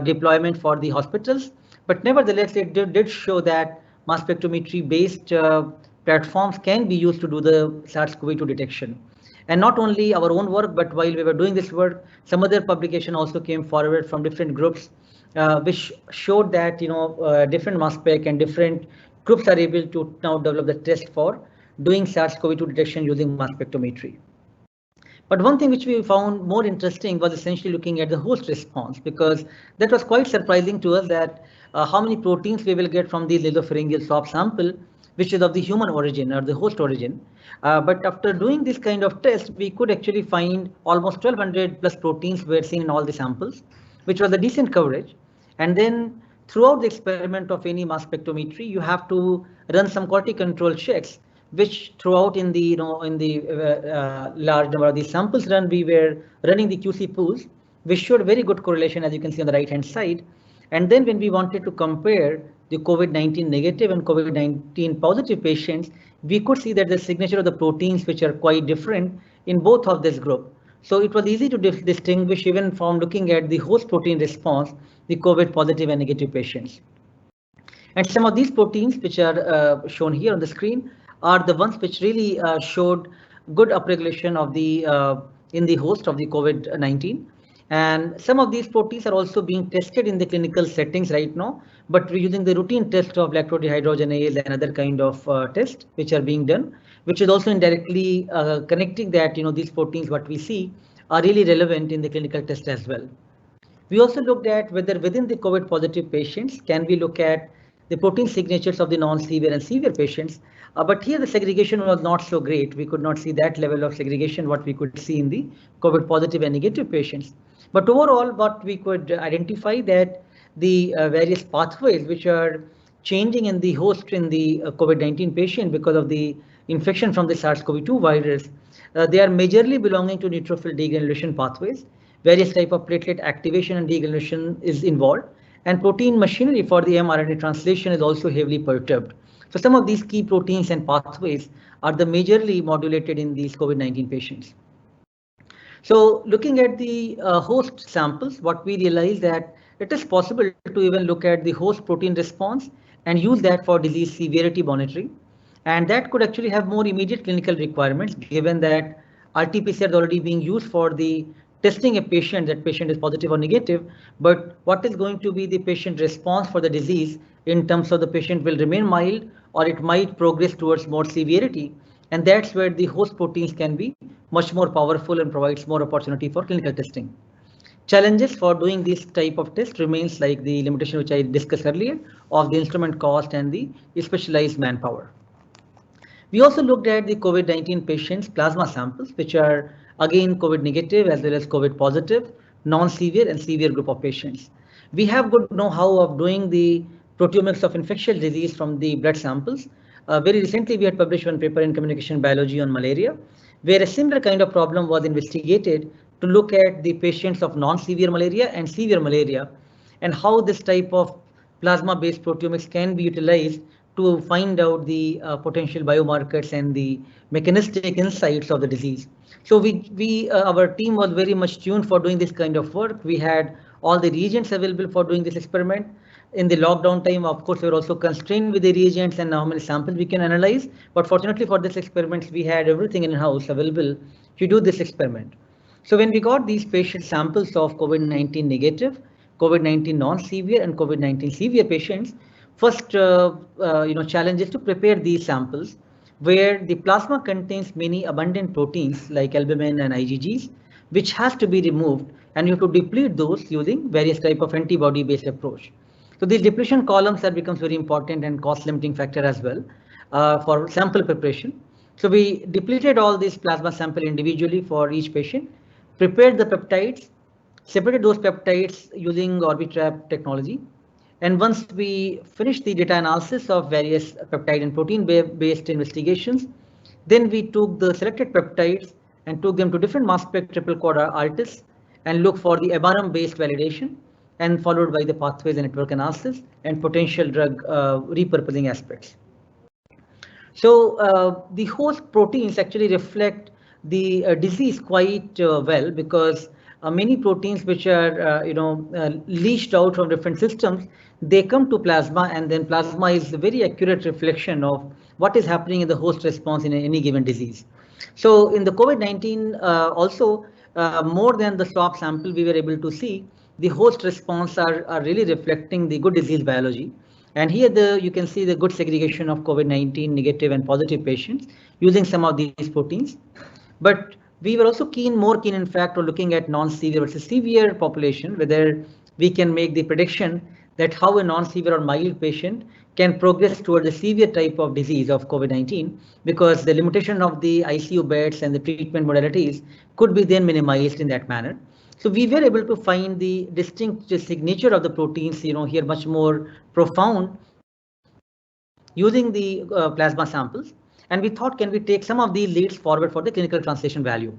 deployment for the hospitals. But nevertheless, it did show that mass spectrometry based platforms can be used to do the SARS-CoV-2 detection. And not only our own work, but while we were doing this work, some other publication also came forward from different groups, which showed that different mass spec and different groups are able to now develop the test for doing SARS-CoV-2 detection using mass spectrometry. But one thing which we found more interesting was essentially looking at the host response, because that was quite surprising to us that how many proteins we will get from the nasopharyngeal swab sample, which is of the human origin or the host origin. But after doing this kind of test, we could actually find almost 1200 plus proteins were seen in all the samples, which was a decent coverage. And then throughout the experiment of any mass spectrometry, you have to run some quality control checks, which throughout in the large number of these samples run, we were running the QC pools, which showed very good correlation, as you can see on the right hand side. And then when we wanted to compare the COVID-19 negative and COVID-19 positive patients, we could see that the signature of the proteins which are quite different in both of this group. So it was easy to distinguish even from looking at the host protein response, the COVID positive and negative patients. And some of these proteins which are shown here on the screen are the ones which really showed good upregulation of the in the host of the COVID-19. And some of these proteins are also being tested in the clinical settings right now, but we're using the routine test of lactate dehydrogenase and other kind of tests which are being done, which is also indirectly connecting that these proteins what we see are really relevant in the clinical test as well. We also looked at whether within the COVID positive patients can we look at the protein signatures of the non-severe and severe patients, but here the segregation was not so great. We could not see that level of segregation what we could see in the COVID positive and negative patients. But overall, what we could identify that the various pathways which are changing in the host in the COVID-19 patient because of the infection from the SARS-CoV-2 virus, they are majorly belonging to neutrophil degranulation pathways. Various type of platelet activation and degranulation is involved, and protein machinery for the mRNA translation is also heavily perturbed. So some of these key proteins and pathways are the majorly modulated in these COVID-19 patients. So looking at the host samples, what we realized that it is possible to even look at the host protein response and use that for disease severity monitoring. And that could actually have more immediate clinical requirements, given that RT-PCR is already being used for the testing a patient, that patient is positive or negative, but what is going to be the patient response for the disease in terms of the patient will remain mild or it might progress towards more severity. And that's where the host proteins can be much more powerful and provides more opportunity for clinical testing. Challenges for doing this type of test remains like the limitation which I discussed earlier of the instrument cost and the specialized manpower. We also looked at the COVID-19 patients' plasma samples, which are again COVID negative as well as COVID positive, non-severe and severe group of patients. We have good know-how of doing the proteomics of infectious disease from the blood samples. Very recently, we had published one paper in Communication Biology on malaria, where a similar kind of problem was investigated to look at the patients of non-severe malaria and severe malaria and how this type of plasma-based proteomics can be utilized to find out the potential biomarkers and the mechanistic insights of the disease. So our team was very much tuned for doing this kind of work. We had all the reagents available for doing this experiment. In the lockdown time, of course, we were also constrained with the reagents and how many samples we can analyze. But fortunately for this experiment, we had everything in-house available to do this experiment. So when we got these patient samples of COVID-19 negative, COVID-19 non-severe and COVID-19 severe patients, first challenge is to prepare these samples where the plasma contains many abundant proteins like albumin and IgGs, which has to be removed, and you have to deplete those using various type of antibody-based approach. So these depletion columns that becomes very important and cost limiting factor as well for sample preparation. So we depleted all these plasma sample individually for each patient, prepared the peptides, separated those peptides using Orbitrap technology. And once we finished the data analysis of various peptide and protein based investigations, then we took the selected peptides and took them to different mass spec triple quad artists and look for the MRM based validation and followed by the pathways and network analysis and potential drug repurposing aspects. So the host proteins actually reflect the disease quite well because many proteins which are leached out from different systems, they come to plasma, and then plasma is a very accurate reflection of what is happening in the host response in any given disease. So in the COVID-19 also more than the swab sample, we were able to see the host response are really reflecting the good disease biology. And here you can see the good segregation of COVID-19 negative and positive patients using some of these proteins. But we were also more keen in fact on looking at non-severe versus severe population, whether we can make the prediction that how a non-severe or mild patient can progress toward the severe type of disease of COVID-19, because the limitation of the ICU beds and the treatment modalities could be then minimized in that manner. So we were able to find the distinct signature of the proteins, here much more profound using the plasma samples. And we thought, can we take some of these leads forward for the clinical translation value?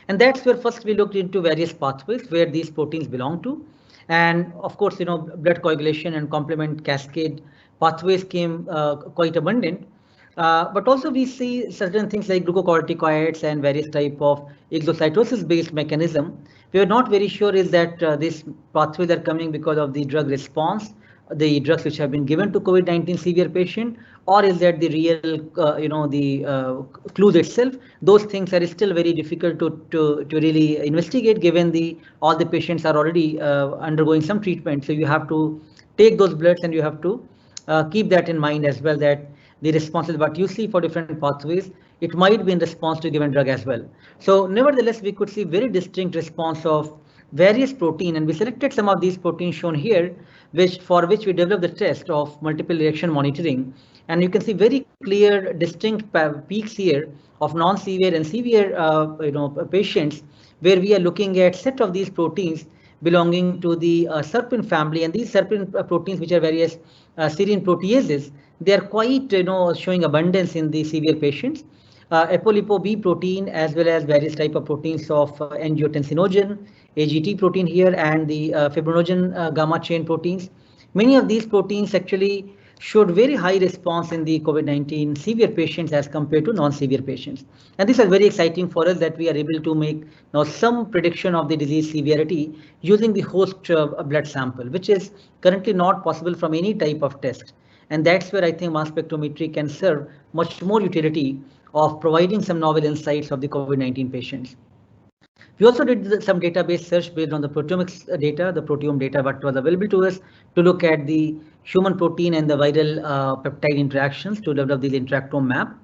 And that's where first we looked into various pathways where these proteins belong to. And of course, blood coagulation and complement cascade pathways came quite abundant. But also we see certain things like glucocorticoids and various type of exocytosis based mechanism. We are not very sure is that these pathways are coming because of the drug response, the drugs which have been given to COVID-19 severe patient, or is that the real, clues itself? Those things are still very difficult to really investigate, given all the patients are already undergoing some treatment. So you have to take those bloods and you have to keep that in mind as well, that the responses what you see for different pathways, it might be in response to given drug as well. So nevertheless, we could see very distinct response of various protein, and we selected some of these proteins shown here, for which we developed the test of multiple reaction monitoring. And you can see very clear, distinct peaks here of non-severe and severe patients, where we are looking at set of these proteins belonging to the serpin family, and these serpin proteins, which are various serine proteases, they are quite showing abundance in the severe patients. Apolipo B protein as well as various type of proteins of angiotensinogen, AGT protein here, and the fibrinogen gamma chain proteins. Many of these proteins actually showed very high response in the COVID-19 severe patients as compared to non-severe patients. And this is very exciting for us that we are able to make now some prediction of the disease severity using the host blood sample, which is currently not possible from any type of test. And that's where I think mass spectrometry can serve much more utility of providing some novel insights of the COVID-19 patients. We also did some database search based on the proteomics data, the proteome data, what was available to us, to look at the human protein and the viral peptide interactions to develop the interactome map.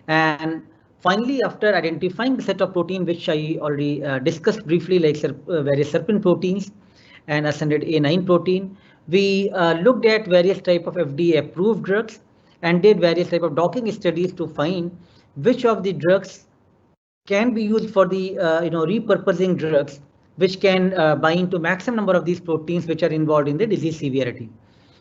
And finally, after identifying the set of protein, which I already discussed briefly, like various serpin proteins and ascended A9 protein, we looked at various type of FDA approved drugs and did various type of docking studies to find which of the drugs can be used for the repurposing drugs, which can bind to maximum number of these proteins which are involved in the disease severity.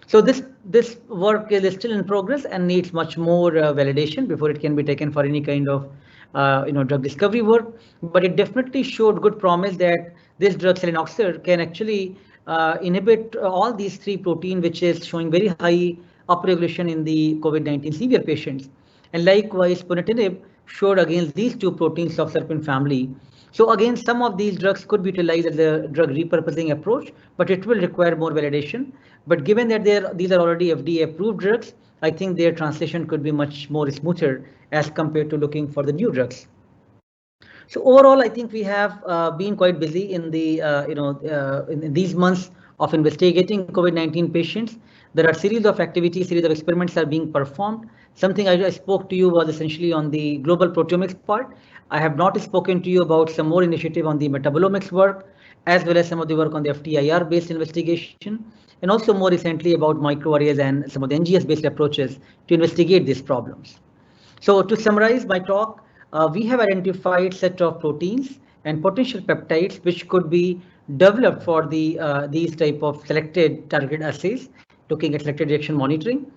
So this work is still in progress and needs much more validation before it can be taken for any kind of drug discovery work. But it definitely showed good promise that this drug selenoxir can actually inhibit all these three protein, which is showing very high upregulation in the COVID-19 severe patients. And likewise, ponatinib showed against these two proteins of serpin family. So again, some of these drugs could be utilized as a drug repurposing approach, but it will require more validation. But given that these are already FDA approved drugs, I think their translation could be much more smoother as compared to looking for the new drugs. So overall, I think we have been quite busy in the in these months of investigating COVID-19 patients. There are series of activities, series of experiments are being performed. Something I spoke to you was essentially on the global proteomics part. I have not spoken to you about some more initiative on the metabolomics work, as well as some of the work on the FTIR based investigation, and also more recently about microarrays and some of the NGS based approaches to investigate these problems. So to summarize my talk, we have identified set of proteins and potential peptides which could be developed for these type of selected target assays, looking at selected reaction monitoring.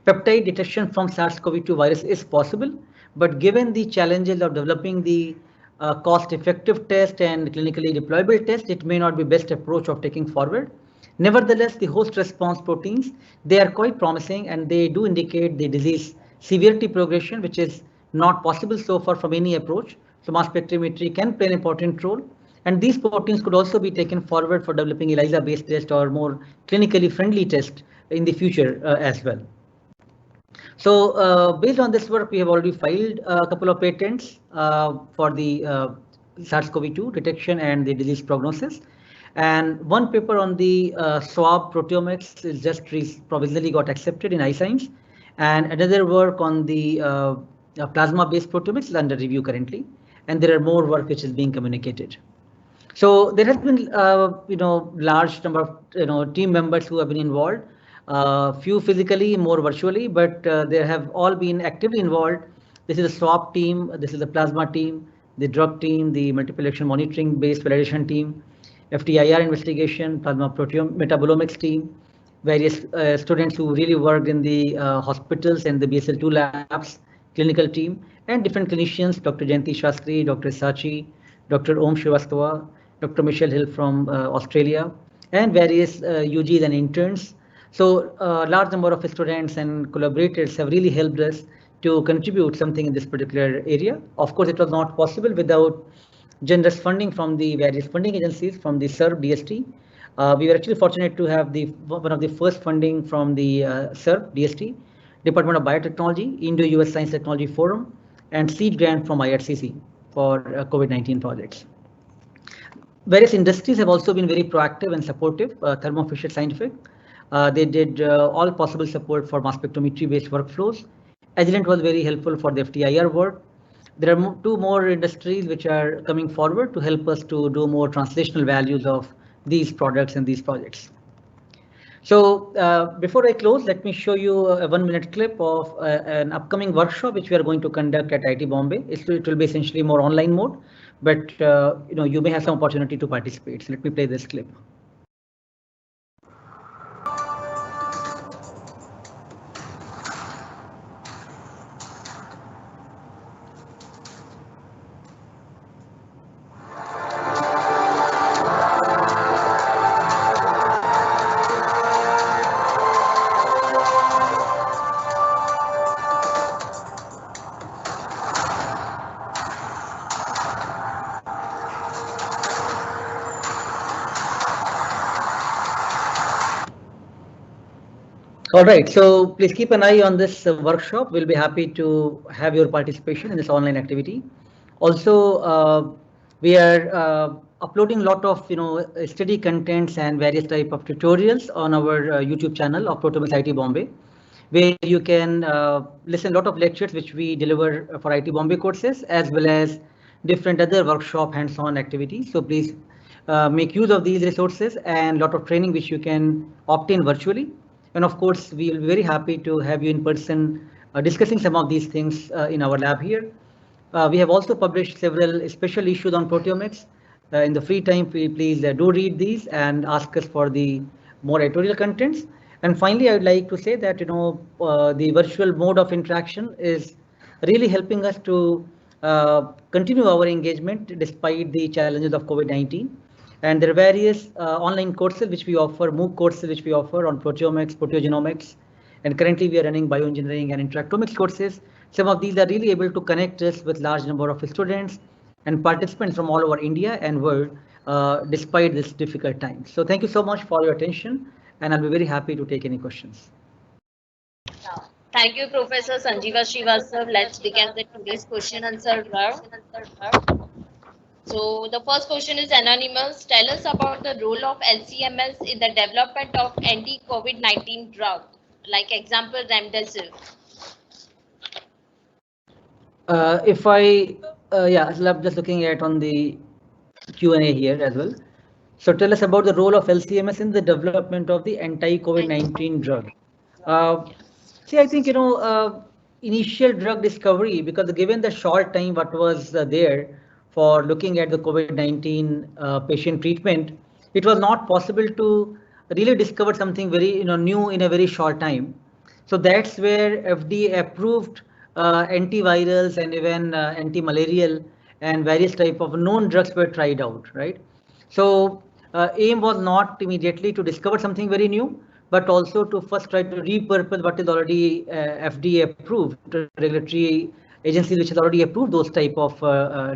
Peptide detection from SARS-CoV-2 virus is possible, but given the challenges of developing the cost-effective test and clinically deployable test, it may not be best approach of taking forward. Nevertheless, the host response proteins, they are quite promising and they do indicate the disease severity progression, which is not possible so far from any approach. So mass spectrometry can play an important role. And these proteins could also be taken forward for developing ELISA-based test or more clinically friendly test in the future as well. So based on this work, we have already filed a couple of patents for the SARS-CoV-2 detection and the disease prognosis. And one paper on the swab proteomics is just provisionally got accepted in iScience. And another work on the plasma-based proteomics is under review currently. And there are more work which is being communicated. So there has been, large number of, team members who have been involved. Few physically, more virtually, but they have all been actively involved. This is a swab team, this is the plasma team, the drug team, the multiple reaction monitoring based validation team, FTIR investigation, plasma proteome metabolomics team, various students who really worked in the hospitals and the BSL-2 labs, clinical team, and different clinicians, Dr. Jayanti Shastri, Dr. Sachi, Dr. Om Srivastava, Dr. Michelle Hill from Australia, and various UGs and interns. So a large number of students and collaborators have really helped us to contribute something in this particular area. Of course, it was not possible without generous funding from the various funding agencies, from the SERB, DST. We were actually fortunate to have one of the first funding from the SERB, DST, Department of Biotechnology, Indo-US Science Technology Forum, and seed grant from IRCC for COVID-19 projects. Various industries have also been very proactive and supportive. Thermo Fisher Scientific, they did all possible support for mass spectrometry-based workflows. Agilent was very helpful for the FTIR work. There are two more industries which are coming forward to help us to do more translational values of these products and these projects. So before I close, let me show you a 1-minute clip of an upcoming workshop which we are going to conduct at IIT Bombay. It will be essentially more online mode, but you may have some opportunity to participate. So let me play this clip. All right, so please keep an eye on this workshop. We'll be happy to have your participation in this online activity. Also, we are uploading a lot of study contents and various type of tutorials on our YouTube channel of Proteomics IIT Bombay. where you can listen a lot of lectures which we deliver for IT Bombay courses, as well as different other workshop hands-on activities. So please make use of these resources and a lot of training which you can obtain virtually. And of course, we will be very happy to have you in person discussing some of these things in our lab here. We have also published several special issues on proteomics. In the free time, please do read these and ask us for the more editorial contents. And finally, I would like to say that the virtual mode of interaction is really helping us to continue our engagement despite the challenges of COVID-19. And there are various online courses which we offer, MOOC courses which we offer on proteomics, proteogenomics, and currently we are running bioengineering and interactomics courses. Some of these are really able to connect us with large number of students and participants from all over India and world despite this difficult time. So thank you so much for your attention, and I'll be very happy to take any questions. Thank you, Professor Sanjeeva Srivastava. Let's begin the today's question answer round. So the first question is anonymous. Tell us about the role of LCMS in the development of anti-COVID-19 drug, like example remdesivir. If I, yeah, so I'm just looking at on the Q&A here as well. So tell us about the role of LCMS in the development of the anti-COVID-19 drug. See, I think, initial drug discovery, because given the short time what was there for looking at the COVID-19 patient treatment, it was not possible to really discover something very new in a very short time. So that's where FDA approved antivirals and even anti-malarial and various type of known drugs were tried out, right? So aim was not immediately to discover something very new, but also to first try to repurpose what is already FDA approved, regulatory agencies which has already approved those type of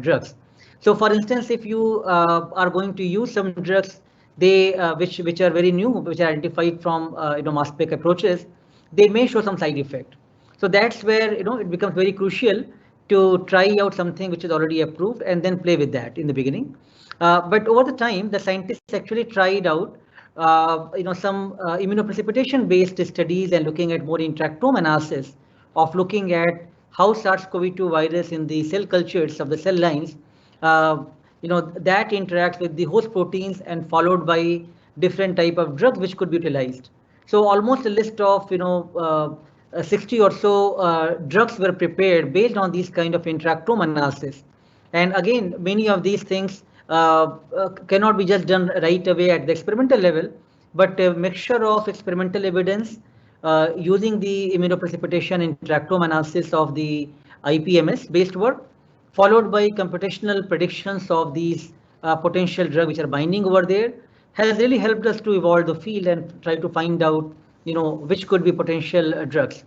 drugs. So for instance, if you are going to use some drugs, they which are very new, which are identified from mass spec approaches, they may show some side effect. So that's where it becomes very crucial to try out something which is already approved and then play with that in the beginning. But over the time, the scientists actually tried out some immunoprecipitation based studies and looking at more interactome analysis of looking at how SARS-CoV-2 virus in the cell cultures of the cell lines that interacts with the host proteins and followed by different type of drugs which could be utilized. So almost a list of 60 or so drugs were prepared based on these kind of interactome analysis. And again, many of these things cannot be just done right away at the experimental level, but a mixture of experimental evidence using the immunoprecipitation interactome analysis of the IPMS based work, followed by computational predictions of these potential drugs which are binding over there, has really helped us to evolve the field and try to find out which could be potential drugs.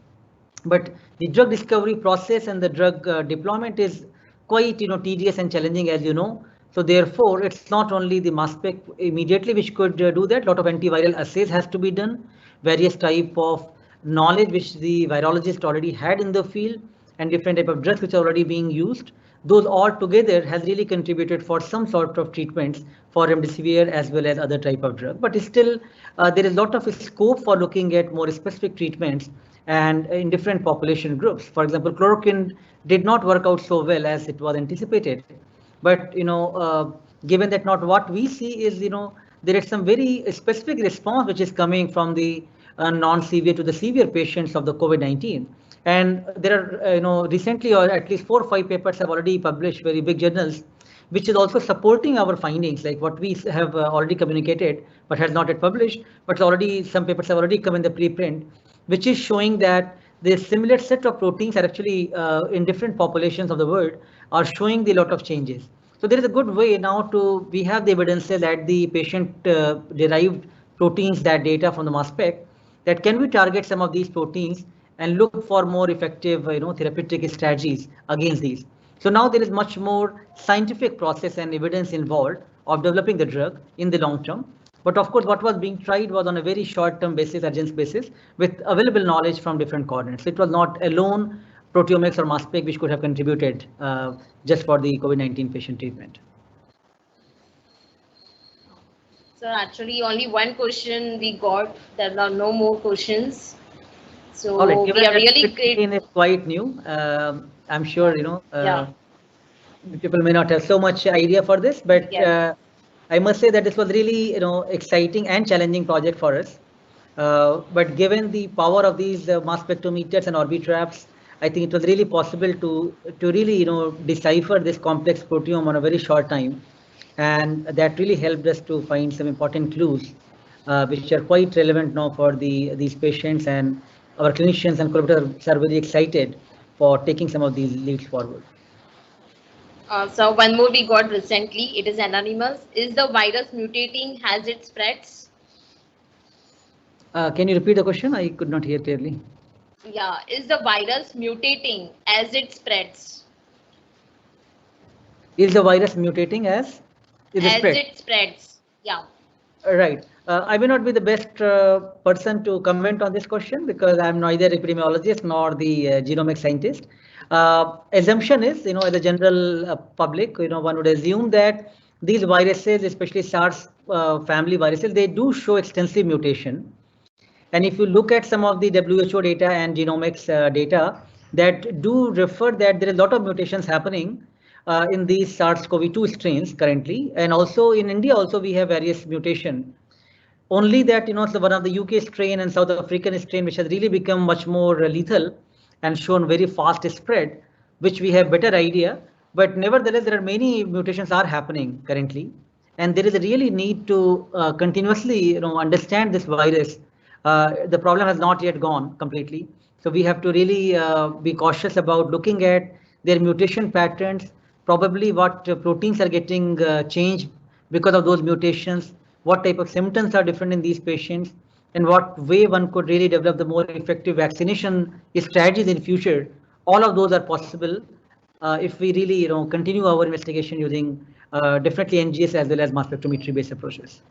But the drug discovery process and the drug deployment is quite tedious and challenging, as you know. So therefore, it's not only the mass spec immediately which could do that. A lot of antiviral assays has to be done, various type of knowledge which the virologist already had in the field, and different type of drugs which are already being used. Those all together has really contributed for some sort of treatments for remdesivir as well as other type of drug. But still, there is a lot of scope for looking at more specific treatments and in different population groups. For example, chloroquine did not work out so well as it was anticipated. But given that not what we see is there is some very specific response which is coming from the non-severe to the severe patients of the COVID-19. And there are recently, or at least 4 or 5 papers have already published, very big journals, which is also supporting our findings, like what we have already communicated but has not yet published, but already some papers have already come in the preprint, which is showing that the similar set of proteins are actually in different populations of the world are showing the lot of changes. So there is a good way now we have the evidence that the patient derived proteins, that data from the mass spec, that can we target some of these proteins and look for more effective therapeutic strategies against these. So now there is much more scientific process and evidence involved of developing the drug in the long term. But of course, what was being tried was on a very short-term basis, urgent basis, with available knowledge from different coordinates. It was not alone proteomics or mass spec which could have contributed just for the COVID-19 patient treatment. So actually, only one question we got. There are no more questions. So All right, we given are that really great. COVID-19 is quite new, I'm sure, Yeah. people may not have so much idea for this, but Yes. I must say that this was really, exciting and challenging project for us. But given the power of these mass spectrometers and Orbitraps, I think it was really possible to really, decipher this complex proteome on a very short time, and that really helped us to find some important clues, which are quite relevant now for these patients, and our clinicians and collaborators are very excited for taking some of these leads forward. So one more we got recently. It is anonymous. Is the virus mutating? Has it spreads? Can you repeat the question? I could not hear clearly. Yeah. Is the virus mutating as it spreads? Is the virus mutating as is it As spread? it spreads. Yeah. Right. I may not be the best person to comment on this question because I'm neither epidemiologist nor the genomic scientist. Assumption is, as a general public, one would assume that these viruses, especially SARS family viruses, they do show extensive mutation. And if you look at some of the WHO data and genomics data that do refer that there is a lot of mutations happening in these SARS-CoV-2 strains currently, and also in India also we have various mutation. Only that so one of the UK strain and South African strain which has really become much more lethal and shown very fast spread, which we have better idea. But nevertheless, there are many mutations are happening currently, and there is a really need to continuously understand this virus. The problem has not yet gone completely, so we have to really be cautious about looking at their mutation patterns, probably what proteins are getting changed because of those mutations, what type of symptoms are different in these patients, and what way one could really develop the more effective vaccination strategies in future. All of those are possible if we really continue our investigation using definitely NGS as well as mass spectrometry based approaches.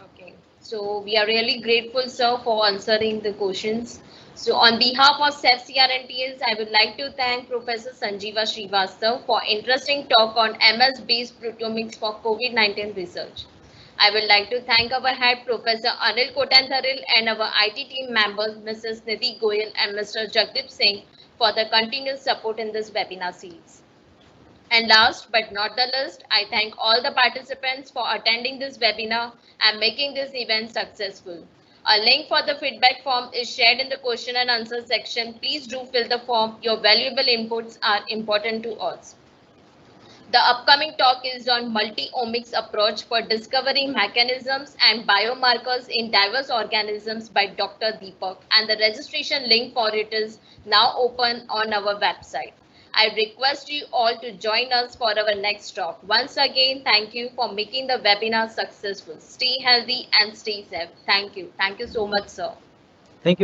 Okay. So we are really grateful, sir, for answering the questions. So on behalf of SEF CRNTS, I would like to thank Professor Sanjeeva Srivastav for interesting talk on MS-based proteomics for COVID-19 research. I would like to thank our head Professor Anil Kotantharil and our IT team members Mrs. Nidhi Goyal and Mr. Jagdeep Singh for the continuous support in this webinar series. And last but not the least, I thank all the participants for attending this webinar and making this event successful. A link for the feedback form is shared in the question and answer section. Please do fill the form. Your valuable inputs are important to us. The upcoming talk is on multi-omics approach for discovering mechanisms and biomarkers in diverse organisms by Dr. Deepak, and the registration link for it is now open on our website. I request you all to join us for our next talk. Once again, thank you for making the webinar successful. Stay healthy and stay safe. Thank you. Thank you so much, sir. Thank you.